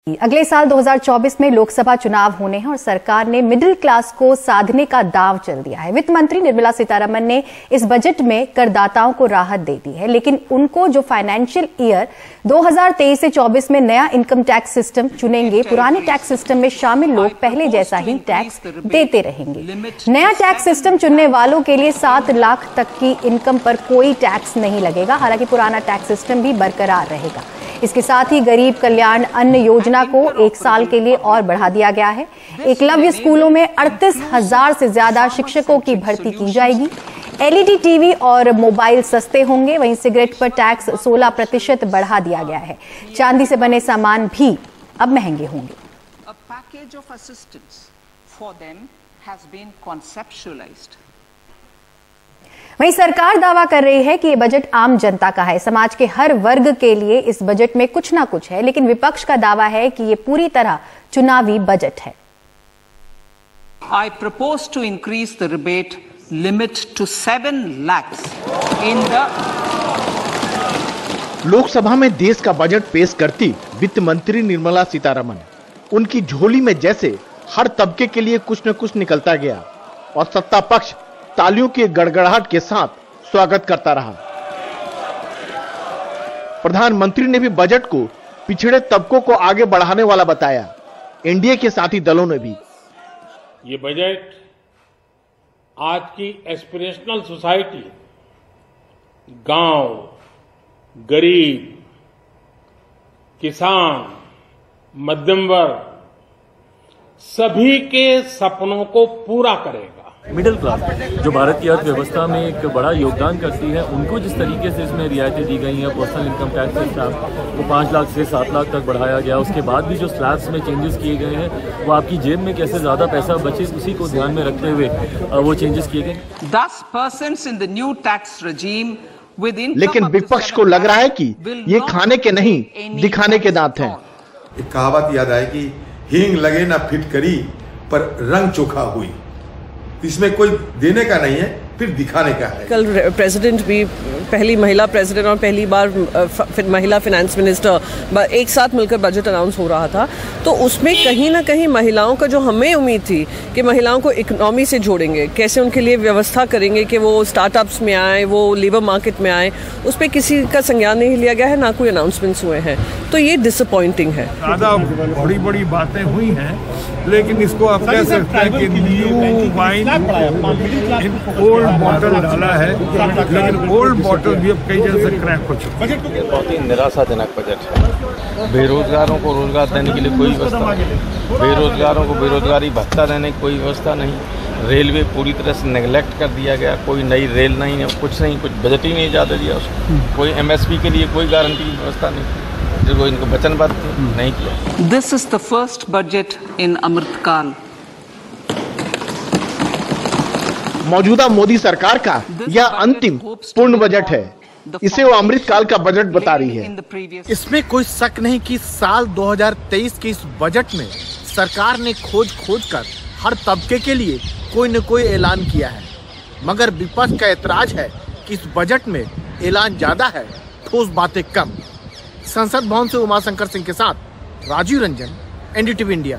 अगले साल 2024 में लोकसभा चुनाव होने हैं और सरकार ने मिडिल क्लास को साधने का दांव चल दिया है। वित्त मंत्री निर्मला सीतारमण ने इस बजट में करदाताओं को राहत दे दी है, लेकिन उनको जो फाइनेंशियल ईयर 2023 से 24 में नया इनकम टैक्स सिस्टम चुनेंगे, पुराने टैक्स सिस्टम में शामिल लोग पहले जैसा ही टैक्स देते रहेंगे। नया टैक्स सिस्टम चुनने वालों के लिए 7 लाख तक की इनकम पर कोई टैक्स नहीं लगेगा। हालांकि पुराना टैक्स सिस्टम भी बरकरार रहेगा। इसके साथ ही गरीब कल्याण अन्न योजना को 1 साल के लिए और बढ़ा दिया गया है। एकलव्य स्कूलों में 38,000 से ज्यादा शिक्षकों की भर्ती की जाएगी। एलईडी टीवी और मोबाइल सस्ते होंगे। वहीं सिगरेट पर टैक्स 16% बढ़ा दिया गया है। चांदी से बने सामान भी अब महंगे होंगे। A package of assistance for them has been conceptualized. वहीं सरकार दावा कर रही है कि ये बजट आम जनता का है, समाज के हर वर्ग के लिए इस बजट में कुछ ना कुछ है, लेकिन विपक्ष का दावा है कि ये पूरी तरह चुनावी बजट है। I propose to increase the rebate limit to 7 lakhs in the Lok Sabha में देश का बजट पेश करती वित्त मंत्री निर्मला सीतारमण, उनकी झोली में जैसे हर तबके के लिए कुछ न कुछ निकलता गया और सत्ता पक्ष तालियों की गड़गड़ाहट के साथ स्वागत करता रहा। प्रधानमंत्री ने भी बजट को पिछड़े तबकों को आगे बढ़ाने वाला बताया। एनडीए के साथी दलों ने भी। ये बजट आज की एस्पिरेशनल सोसाइटी, गांव, गरीब, किसान, मध्यम वर्ग, सभी के सपनों को पूरा करेगा। मिडिल क्लास जो भारत की अर्थव्यवस्था में एक बड़ा योगदान करती है, उनको जिस तरीके से इसमें रियायतें दी गई हैं, पर्सनल इनकम टैक्स स्लैब को 5 लाख से 7 लाख तक बढ़ाया गया। उसके बाद भी जो स्लैब्स में चेंजेस किए गए हैं, वो आपकी जेब में कैसे ज्यादा पैसा बचे, उसी को ध्यान में रखते हुए वो चेंजेस किए गए। 10% in the new tax regime with income। लेकिन विपक्ष को लग रहा है कि ये खाने के नहीं, दिखाने के दांत हैं। एक कहावत याद आए कि हींग लगे ना फिटकरी पर रंग चोखा हुई। इसमें कोई देने का नहीं है, फिर दिखाने का है। कल प्रेसिडेंट भी, पहली महिला प्रेसिडेंट और पहली बार महिला फाइनेंस मिनिस्टर एक साथ मिलकर बजट अनाउंस हो रहा था, तो उसमें कहीं ना कहीं महिलाओं का जो हमें उम्मीद थी कि महिलाओं को इकोनॉमी से जोड़ेंगे, कैसे उनके लिए व्यवस्था करेंगे कि वो स्टार्टअप्स में आए, वो लेबर मार्केट में आए, उस पर किसी का संज्ञान नहीं लिया गया है, ना कोई अनाउंसमेंट्स हुए हैं। तो ये डिसअपॉइंटिंग है। ज़्यादा बड़ी बड़ी बातें हुई हैं, लेकिन इसको आप कह सकते हैं कि न्यू वाइन ओल्ड बॉटल डाला है, लेकिन ओल्ड बॉटल भी अब कई जगह से क्रैक हो चुकी है। बहुत ही निराशाजनक बजट है। बेरोजगारों को रोजगार देने के लिए कोई व्यवस्था नहीं, बेरोजगारों को बेरोजगारी भत्ता देने की कोई व्यवस्था नहीं। रेलवे पूरी तरह से नेग्लेक्ट कर दिया गया, कोई नई रेल नहीं है, कुछ नहीं, कुछ बजट ही नहीं ज़्यादा दिया उसको। कोई एमएसपी के लिए कोई गारंटी की व्यवस्था नहीं, जो इनको वचनबद्ध नहीं किया। This is the first budget in अमृतकाल। मौजूदा मोदी सरकार का यह अंतिम पूर्ण बजट है। इसे वो अमृतकाल का बजट बता रही है। इसमें कोई शक नहीं कि साल 2023 के इस बजट में सरकार ने खोज कर हर तबके के लिए कोई न कोई ऐलान किया है, मगर विपक्ष का ऐतराज है कि इस बजट में ऐलान ज्यादा है, ठोस बातें कम। संसद भवन से उमाशंकर सिंह के साथ राजीव रंजन, एनडीटीवी इंडिया।